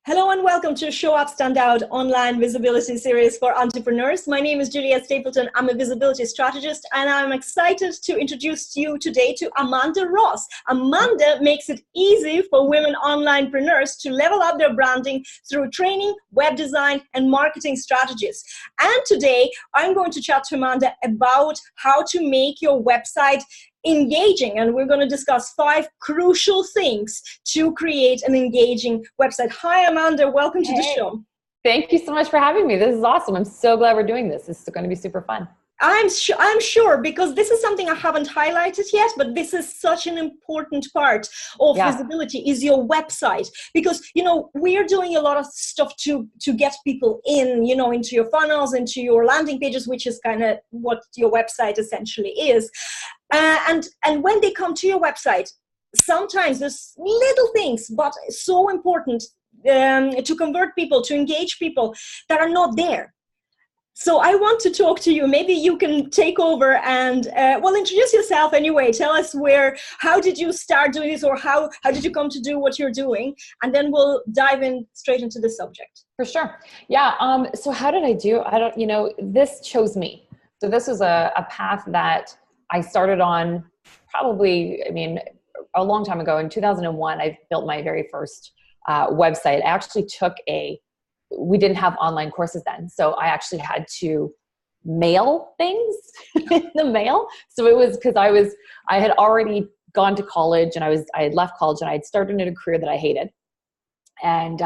Hello and welcome to Show Up, Stand Out online visibility series for entrepreneurs. My name is Juliet Stapleton. I'm a visibility strategist and I'm excited to introduce you today to Amanda Ross. Amanda makes it easy for women onlinepreneurs to level up their branding through training, web design, and marketing strategies. And today I'm going to chat to Amanda about how to make your website engaging, and we're going to discuss 5 crucial things to create an engaging website. Hi Amanda, welcome to the show. Thank you so much for having me. This is awesome. I'm so glad we're doing this. This is going to be super fun. I'm sure, because this is something I haven't highlighted yet, but this is such an important part of visibility is your website, because we're doing a lot of stuff to get people in, into your funnels, into your landing pages, which is kind of what your website essentially is. And when they come to your website, sometimes there's little things, but so important to convert people, to engage people that are not there. So I want to talk to you. Maybe you can take over and, introduce yourself anyway. Tell us how did you start doing this, or how did you come to do what you're doing? And then we'll dive in straight into the subject. For sure. Yeah. So how did I do? This chose me. So this was a path that I started on probably, a long time ago. In 2001, I built my very first website. I actually we didn't have online courses then. So I actually had to mail things in the mail. So it was because I had already gone to college, and I had left college, and I had started in a career that I hated. And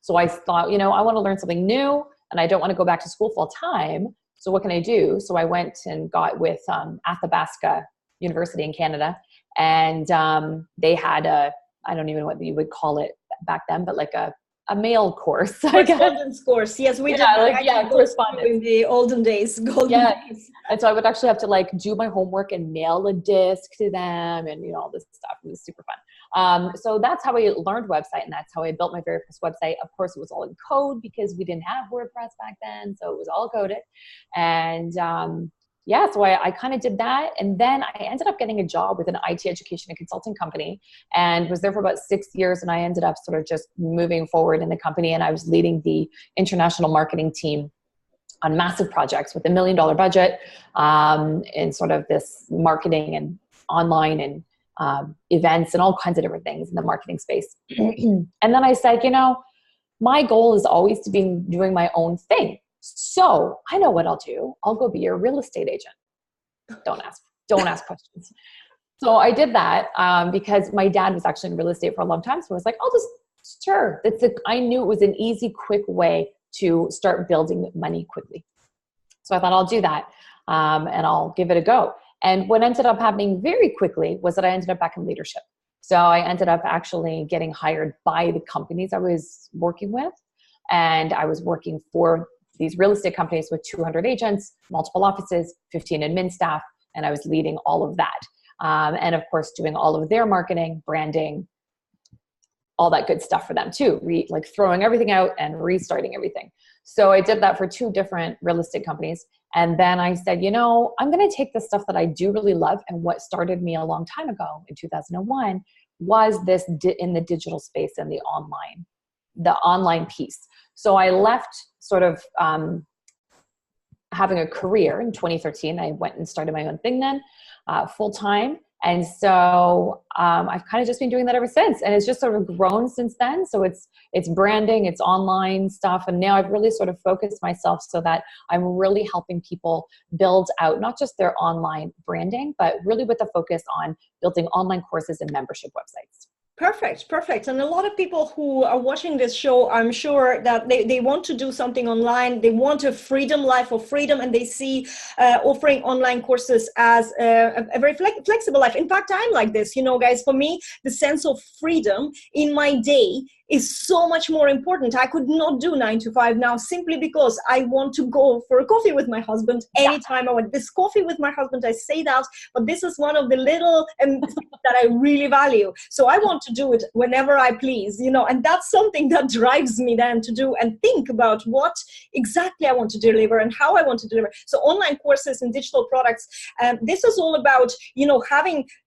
so I thought, I want to learn something new, and I don't want to go back to school full time. So what can I do? So I went and got with Athabasca University in Canada, and they had I don't even know what you would call it back then, but like a mail course. Correspondence course. Yes, we did. Correspondence in the olden days. Days. And so I would actually have to do my homework and mail a disc to them, and all this stuff. It was super fun. So that's how I learned website, and that's how I built my very first website. Of course, it was all in code because we didn't have WordPress back then, so it was all coded. And so I kind of did that. And then I ended up getting a job with an IT education and consulting company, and was there for about 6 years. And I ended up sort of just moving forward in the company, and I was leading the international marketing team on massive projects with $1 million budget in sort of this marketing and online and events and all kinds of different things in the marketing space. And then I said, my goal is always to be doing my own thing. So I know what I'll do. I'll go be your real estate agent. Don't ask questions. So I did that because my dad was actually in real estate for a long time. So I was like, sure. I knew it was an easy, quick way to start building money quickly. So I thought I'll do that and I'll give it a go. And what ended up happening very quickly was that I ended up back in leadership. So I ended up actually getting hired by the companies I was working with. And I was working for these real estate companies with 200 agents, multiple offices, 15 admin staff, and I was leading all of that. And of course, doing all of their marketing, branding, all that good stuff for them too, throwing everything out and restarting everything. So I did that for 2 different real estate companies. And then I said, I'm going to take the stuff that I do really love. And what started me a long time ago in 2001 was this in the digital space and the online piece. So I left sort of having a career in 2013. I went and started my own thing then, full time. And so I've kind of just been doing that ever since. And it's just sort of grown since then. So it's branding, it's online stuff. And now I've really sort of focused myself so that I'm really helping people build out not just their online branding, but really with a focus on building online courses and membership websites. Perfect. And a lot of people who are watching this show, I'm sure that they want to do something online. They want a freedom life or freedom, and they see offering online courses as a very flexible life. In fact, I'm like this, guys. For me, the sense of freedom in my day is so much more important. I could not do 9 to 5 now simply because I want to go for a coffee with my husband anytime I want. This coffee with my husband, I say that, but this is one of the little that I really value. So I want to do it whenever I please, and that's something that drives me then to do and think about what exactly I want to deliver and how I want to deliver. So online courses and digital products, this is all about,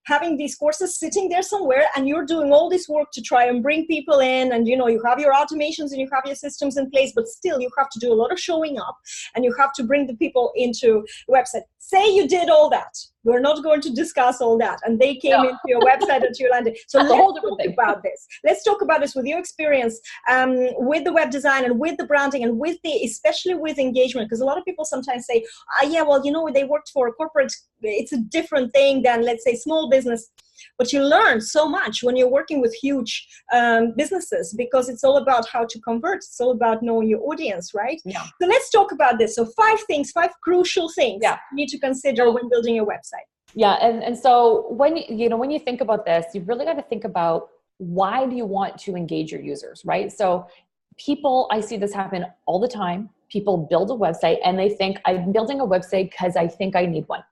having these courses sitting there somewhere, and you're doing all this work to try and bring people in, and you have your automations and you have your systems in place, but still you have to do a lot of showing up, and you have to bring the people into the website. Say you did all that. We're not going to discuss all that, and they came into your website and you landed. So let's talk about this. Let's talk about this with your experience with the web design and with the branding and especially with engagement, because a lot of people sometimes say, they worked for a corporate. It's a different thing than, let's say, small business. But you learn so much when you're working with huge businesses, because it's all about how to convert. It's all about knowing your audience, right? Yeah. So let's talk about this. So 5 crucial things you need to consider when building your website. Yeah. And so when you think about this, you've really got to think about, why do you want to engage your users, right? So I see this happen all the time. People build a website and they think, I'm building a website because I think I need one.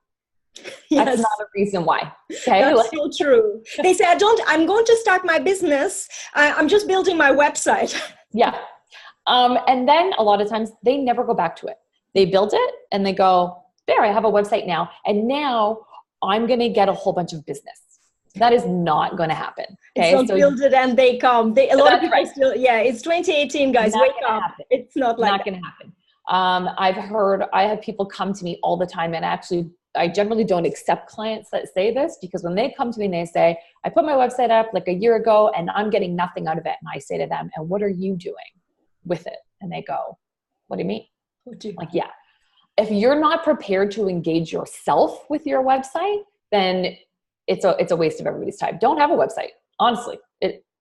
Yes. That's not a reason why. Okay. That's so true. They say, I'm going to start my business. I'm just building my website. Yeah. And then a lot of times they never go back to it. They build it and they go, there, I have a website now. And now I'm going to get a whole bunch of business. That is not going to happen. Okay. So build it and they come. A lot of people still, it's 2018, guys. Wake up. It's not like not going to happen. I have people come to me all the time, and actually, I generally don't accept clients that say this, because when they come to me and they say, I put my website up like a year ago and I'm getting nothing out of it. And I say to them, and what are you doing with it? And they go, what do you mean? Like, yeah. If you're not prepared to engage yourself with your website, then it's a waste of everybody's time. Don't have a website. Honestly,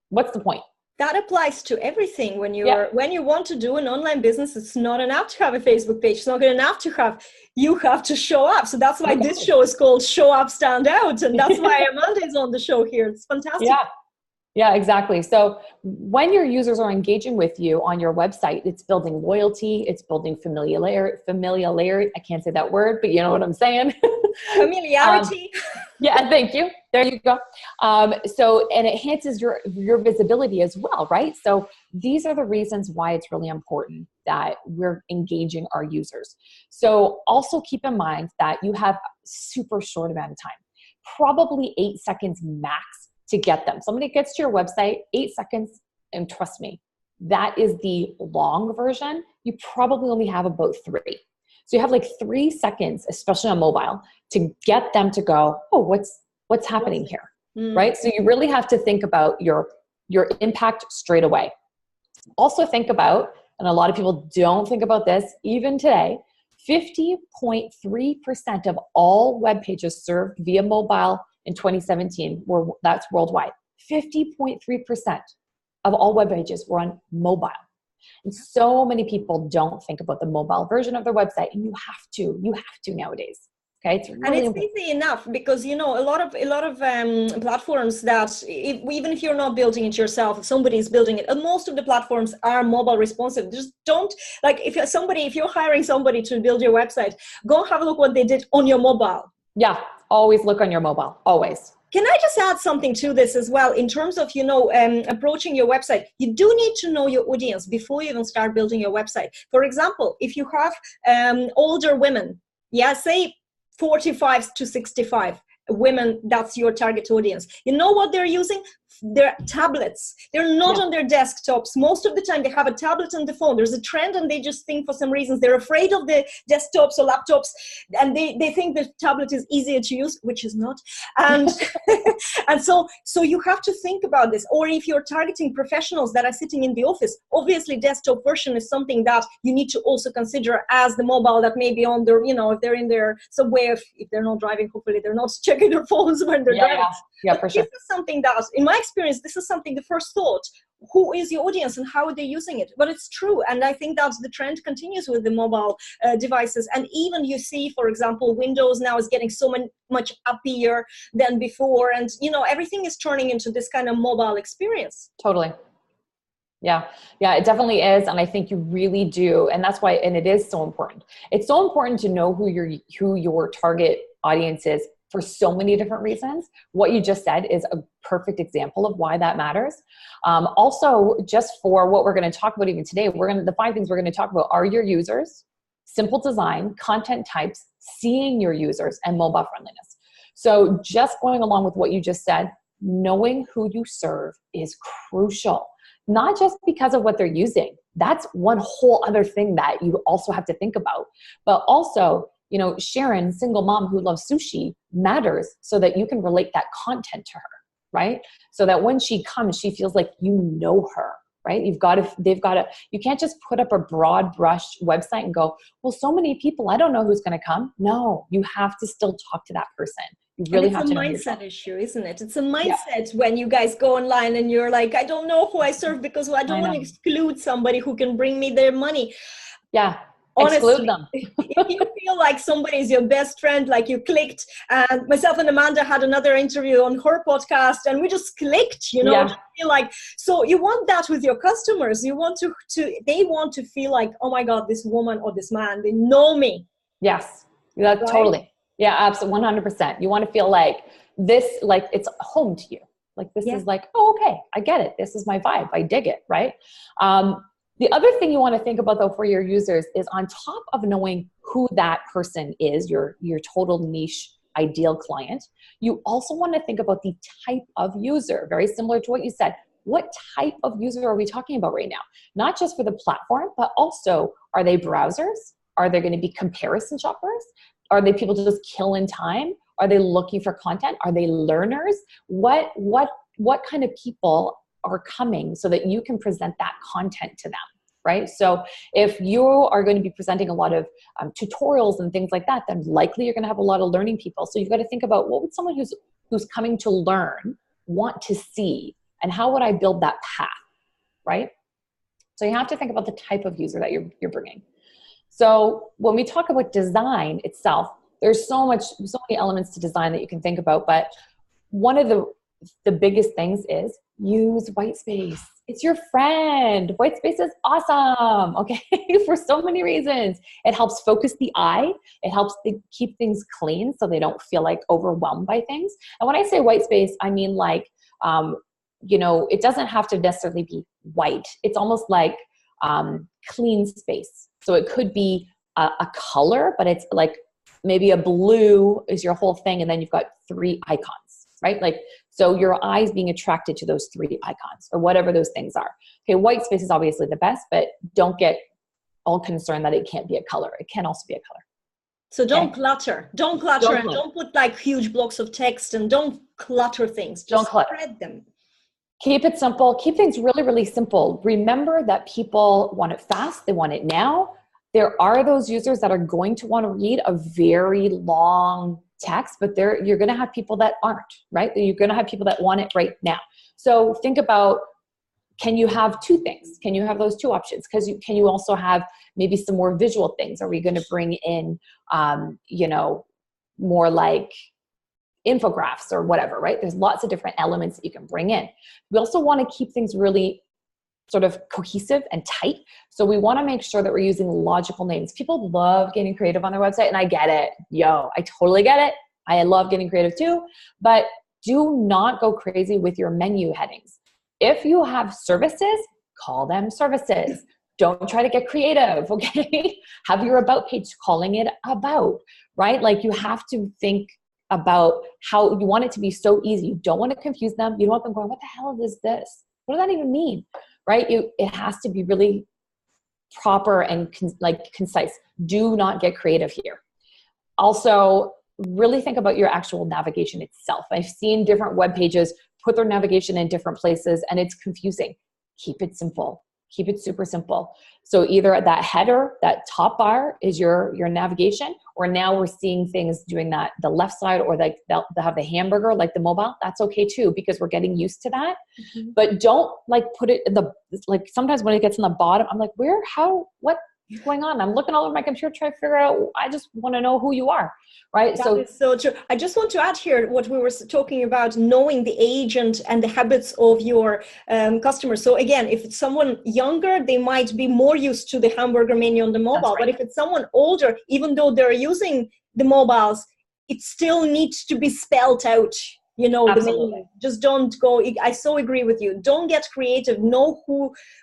what's the point? That applies to everything. When you want to do an online business, it's not enough to have a Facebook page. It's not enough you have to show up. So that's why this show is called Show Up, Stand Out. And that's why Amanda is on the show here. It's fantastic. Yeah, exactly. So when your users are engaging with you on your website, it's building loyalty, it's building familiarity. I can't say that word, but you know what I'm saying? Familiarity. Yeah, thank you. There you go. And it enhances your visibility as well, right? So these are the reasons why it's really important that we're engaging our users. So also keep in mind that you have a super short amount of time, probably 8 seconds max to get them. Somebody gets to your website, 8 seconds, and trust me, that is the long version. You probably only have about 3. So you have like 3 seconds, especially on mobile, to get them to go, oh, what's happening here, right? So you really have to think about your impact straight away. Also think about, and a lot of people don't think about this even today, 50.3% of all web pages served via mobile in 2017 that's worldwide. 50.3% of all web pages were on mobile. And so many people don't think about the mobile version of their website, and you have to nowadays. Okay, it's really and it's easy enough, because a lot of platforms that even if you're not building it yourself, if somebody is building it, and most of the platforms are mobile responsive. Just don't, like, if you're hiring somebody to build your website, go have a look what they did on your mobile. Yeah, always look on your mobile, always. Can I just add something to this as well, in terms of, approaching your website? You do need to know your audience before you even start building your website. For example, if you have older women, say 45 to 65 women, that's your target audience. You know what they're using? Their tablets. They're not on their desktops. Most of the time they have a tablet and the phone. There's a trend, and they just think, for some reasons, they're afraid of the desktops or laptops, and they think the tablet is easier to use, which is not. And and so you have to think about this. Or if you're targeting professionals that are sitting in the office, obviously desktop version is something that you need to also consider as the mobile that may be on their, if they're in their subway, if they're not driving, hopefully they're not checking their phones when they're driving. Yeah, for sure. This is something that, in my experience, this is something, the first thought, who is your audience and how are they using it? But it's true. And I think that the trend continues with the mobile devices. And even you see, for example, Windows now is getting so much uppier than before. And, everything is turning into this kind of mobile experience. Totally. Yeah, it definitely is. And I think you really do. And that's why, and it is so important. It's so important to know who your target audience is for so many different reasons. What you just said is a perfect example of why that matters. Also, just for what we're going to talk about even today, the 5 things we're going to talk about are your users, simple design, content types, seeing your users, and mobile friendliness. So just going along with what you just said, knowing who you serve is crucial, not just because of what they're using. That's one whole other thing that you also have to think about, but also, you know, Sharon, single mom who loves sushi, matters so that you can relate that content to her, right? So that when she comes, she feels like you know her, right? You can't just put up a broad brush website and go, well, so many people, I don't know who's going to come. No, you have to still talk to that person. You really have to know. It's a mindset issue, isn't it? It's a mindset when you guys go online and you're like, I don't know who I serve because I don't want to exclude somebody who can bring me their money. Yeah. Honestly, exclude them. If you feel like somebody is your best friend, like you clicked, and myself and Amanda had another interview on her podcast and we just clicked, you know, to feel like, so you want that with your customers. You want they want to feel like, oh my God, this woman or this man, they know me. Yes, that's right? Totally. Yeah, absolutely. 100%. You want to feel like this, like it's home to you. Like this is like, oh, okay, I get it. This is my vibe. I dig it. Right. The other thing you want to think about though for your users is on top of knowing who that person is, your total niche ideal client, you also want to think about the type of user, very similar to what you said. What type of user are we talking about right now? Not just for the platform, but also, are they browsers? Are they going to be comparison shoppers? Are they people just killing time? Are they looking for content? Are they learners? What kind of people are coming so that you can present that content to them, right? So if you are going to be presenting a lot of tutorials and things like that, then likely you're going to have a lot of learning people. So you've got to think about, what would someone who's coming to learn want to see, and how would I build that path, right? So you have to think about the type of user that you're bringing. So when we talk about design itself, there's so many elements to design that you can think about, but one of the biggest things is use white space. It's your friend. White space is awesome, okay? For so many reasons. It helps focus the eye. It helps keep things clean so they don't feel like overwhelmed by things. And when I say white space, I mean like, you know, it doesn't have to necessarily be white. It's almost like clean space. So it could be a color, but it's like maybe a blue is your whole thing, and then you've got 3 icons, right? Like, so your eyes being attracted to those 3 icons or whatever those things are. Okay, white space is obviously the best, but don't get all concerned that it can't be a color. It can also be a color. So don't clutter. Don't clutter, and don't put like huge blocks of text, and don't clutter things. Just spread them. Keep it simple. Keep things really, really simple. Remember that people want it fast. They want it now. There are those users that are going to want to read a very long text, but you're going to have people that aren't, right? You're going to have people that want it right now. So think about, can you have 2 things? Can you have those 2 options? Because can you also have maybe some more visual things? Are we going to bring in, you know, more like infographics or whatever, right? There's lots of different elements that you can bring in. We also want to keep things really sort of cohesive and tight. So we want to make sure that we're using logical names. People love getting creative on their website, and I get it. I totally get it. I love getting creative too, but do not go crazy with your menu headings. If you have services, call them services. Don't try to get creative, okay? Have your about page calling it about, right? Like, you have to think about how you want it to be so easy. You don't want to confuse them. You don't want them going, what the hell is this? What does that even mean? Right? It has to be really proper and concise. Do not get creative here. Also, really think about your actual navigation itself. I've seen different web pages put their navigation in different places, and it's confusing. Keep it simple. Keep it super simple. So either that header, that top bar is your navigation, or now we're seeing things doing that, the left side, or like they'll have the hamburger, like the mobile. That's okay too, because we're getting used to that. Mm-hmm. But don't like put it in like sometimes when it gets in the bottom, I'm like, what's going on? I'm looking all over my computer trying to figure out, I just want to know who you are, right? That is so true. I just want to add here what we were talking about, knowing the age and the habits of your customers. So again, if it's someone younger, they might be more used to the hamburger menu on the mobile. Right. But if it's someone older, even though they're using the mobiles, it still needs to be spelled out. You know, the meaning. Just don't go. I so agree with you. Don't get creative. Know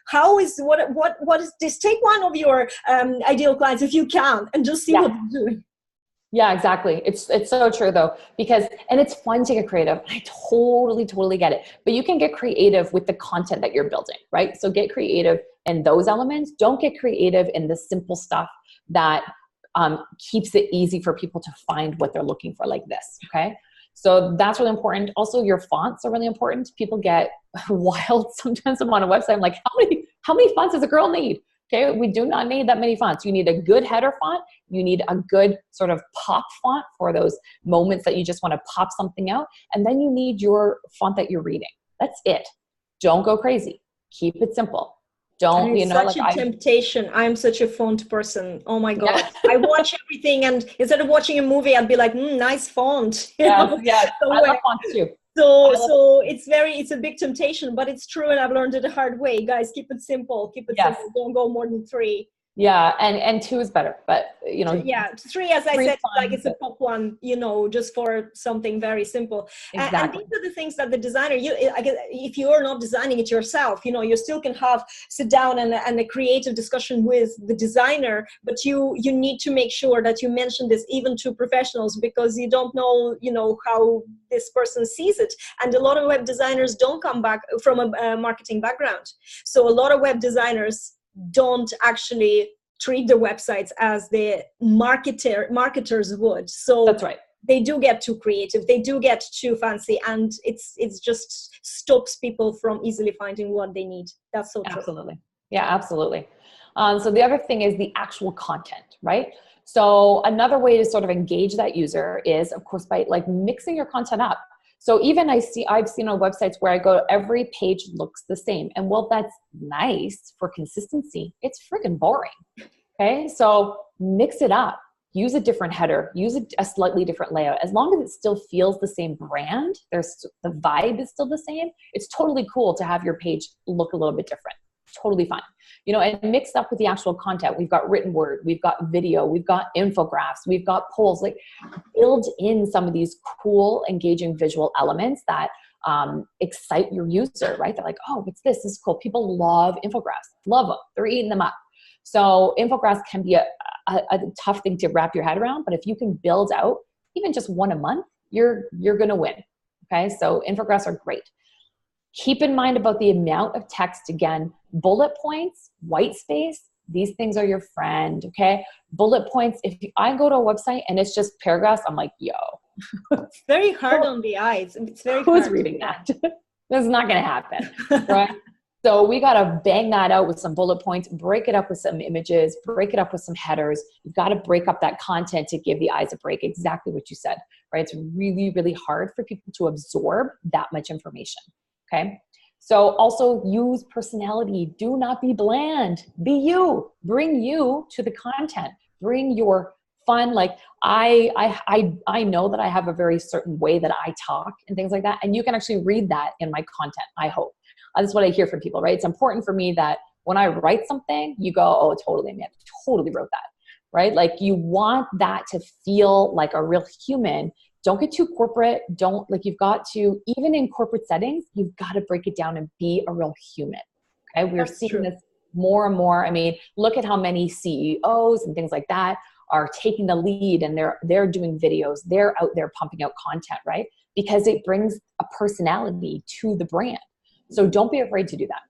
how is, what is this? Take one of your ideal clients if you can, and just see what they're doing. Yeah, exactly. It's so true though, because, and it's fun to get creative. I totally get it. But you can get creative with the content that you're building, right? So get creative in those elements. Don't get creative in the simple stuff that keeps it easy for people to find what they're looking for, like this. Okay. So that's really important. Also, your fonts are really important. People get wild sometimes on a website. I'm like, how many fonts does a girl need? Okay, we do not need that many fonts. You need a good header font. You need a good sort of pop font for those moments that you just want to pop something out. And then you need your font that you're reading. That's it. Don't go crazy. Keep it simple. Don't, you know, such a temptation. I'm such a font person. Oh my God. I watch everything, and instead of watching a movie, I'd be like, nice font. Yeah. I love fonts too. So it's a big temptation, but it's true. And I've learned it the hard way. Guys, keep it simple. Keep it simple. Don't go more than 3. Yeah. And 2 is better, but you know. Yeah. 3, as I said, like it's a top one, you know, just for something very simple. Exactly. And these are the things that the designer, if you are not designing it yourself, you know, you still can sit down and a creative discussion with the designer, but you need to make sure that you mention this even to professionals, because you don't know, you know, how this person sees it. And a lot of web designers don't come back from a marketing background. So a lot of web designers don't actually treat their websites as the marketers would. So that's right. They do get too creative. They do get too fancy, and it's just stops people from easily finding what they need. That's so true. Absolutely. Yeah, absolutely. So the other thing is the actual content, right? So another way to sort of engage that user is, of course, by like mixing your content up. So even I've seen on websites where I go, every page looks the same. And while that's nice for consistency, it's freaking boring. Okay. So mix it up, use a different header, use a slightly different layout. As long as it still feels the same brand, the vibe is still the same. It's totally cool to have your page look a little bit different. Totally fine. You know, and mixed up with the actual content. We've got written word, we've got video, we've got infographics, we've got polls. Like, build in some of these cool, engaging visual elements that excite your user, right? They're like, oh, what's this? This is cool. People love infographics, love them. They're eating them up. So infographics can be a tough thing to wrap your head around, but if you can build out even just one a month, you're going to win. Okay. So infographics are great. Keep in mind about the amount of text. Again, bullet points, white space, these things are your friend, okay? Bullet points, if I go to a website and it's just paragraphs, I'm like, yo. It's very hard on the eyes. It's very Who's reading that? That's not going to happen, right? So we got to bang that out with some bullet points, break it up with some images, break it up with some headers. You've got to break up that content to give the eyes a break. Exactly what you said, right? It's really, really hard for people to absorb that much information. Okay. So also use personality. Do not be bland. Be you. Bring you to the content. Bring your fun. Like I know that I have a very certain way that I talk and things like that. And you can actually read that in my content, I hope. That's what I hear from people, right? It's important for me that when I write something, you go, oh, totally, man, totally wrote that, right? Like you want that to feel like a real human. Don't get too corporate. You've got to, even in corporate settings, you've got to break it down and be a real human. Okay. We're seeing this more and more. I mean, look at how many CEOs and things like that are taking the lead, and they're doing videos. They're out there pumping out content, right? Because it brings a personality to the brand. So don't be afraid to do that.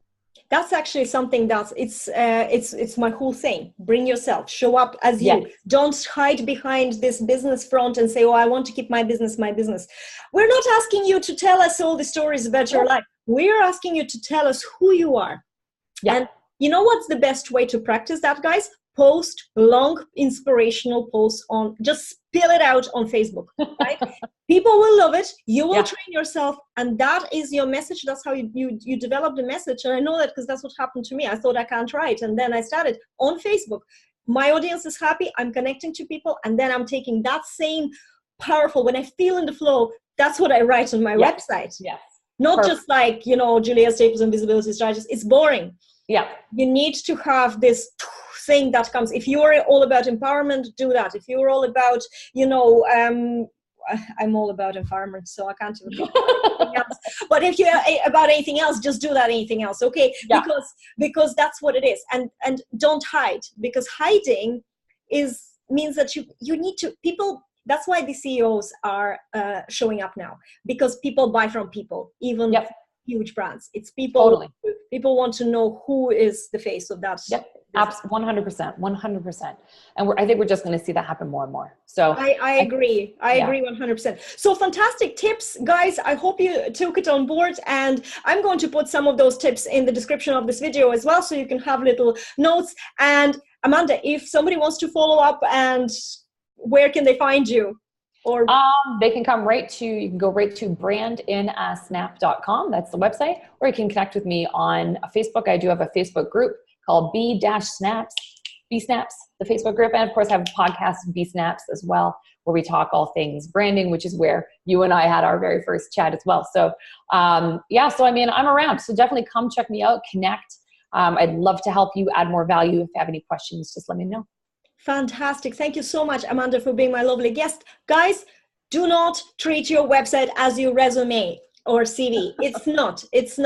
That's actually something it's my whole thing. Bring yourself, show up as you. Yes. Don't hide behind this business front and say, oh, I want to keep my business. We're not asking you to tell us all the stories about your life. We're asking you to tell us who you are. Yeah. And you know what's the best way to practice that, guys? Post long inspirational posts just spill it out on Facebook, right? People will love it. You will train yourself, and that is your message. That's how you develop the message. And I know that because that's what happened to me. I thought I can't write, and then I started on Facebook. My audience is happy. I'm connecting to people, and then I'm taking that same powerful, when I feel in the flow, that's what I write on my website. Yes. Not just like, Julia Stapleton Visibility Strategist. It's boring. Yeah. You need to have this thing that comes. If you're all about empowerment, do that. If you're all about, I'm all about environment, so I can't even think about anything else. But if you're about anything else, just do that anything else, okay? Yeah. Because that's what it is. And don't hide, because hiding means that you need to, people, that's why the CEOs are showing up now, because people buy from people, even huge brands. It's people. Totally. People want to know who is the face of that. Yep. 100%. And I think we're just going to see that happen more and more. So I agree. I agree 100%. So fantastic tips, guys. I hope you took it on board, and I'm going to put some of those tips in the description of this video as well, so you can have little notes. And Amanda, if somebody wants to follow up, and where can they find you? Or they can come you can go right to brandinasnap.com. That's the website. Or you can connect with me on Facebook. I do have a Facebook group called B-Snaps, the Facebook group. And of course I have a podcast, B-Snaps, as well, where we talk all things branding, which is where you and I had our very first chat as well. So so I mean, I'm around. So definitely come check me out, connect. I'd love to help you add more value. If you have any questions, just let me know. Fantastic. Thank you so much, Amanda, for being my lovely guest. Guys, do not treat your website as your resume or CV. It's not. It's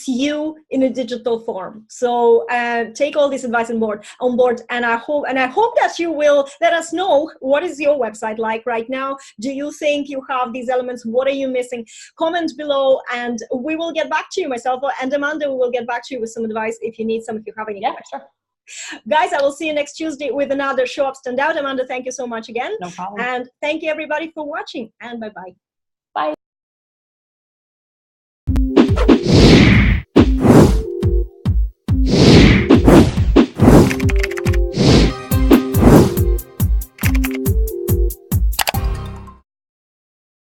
you in a digital form. So take all this advice on board. And I hope that you will let us know, what is your website like right now? Do you think you have these elements? What are you missing? Comment below, and we will get back to you. Myself and Amanda will get back to you with some advice if you need some, if you have any questions. Sure. Guys, I will see you next Tuesday with another Show Up, Stand Out. Amanda, thank you so much again. No problem. And thank you everybody for watching, and bye-bye.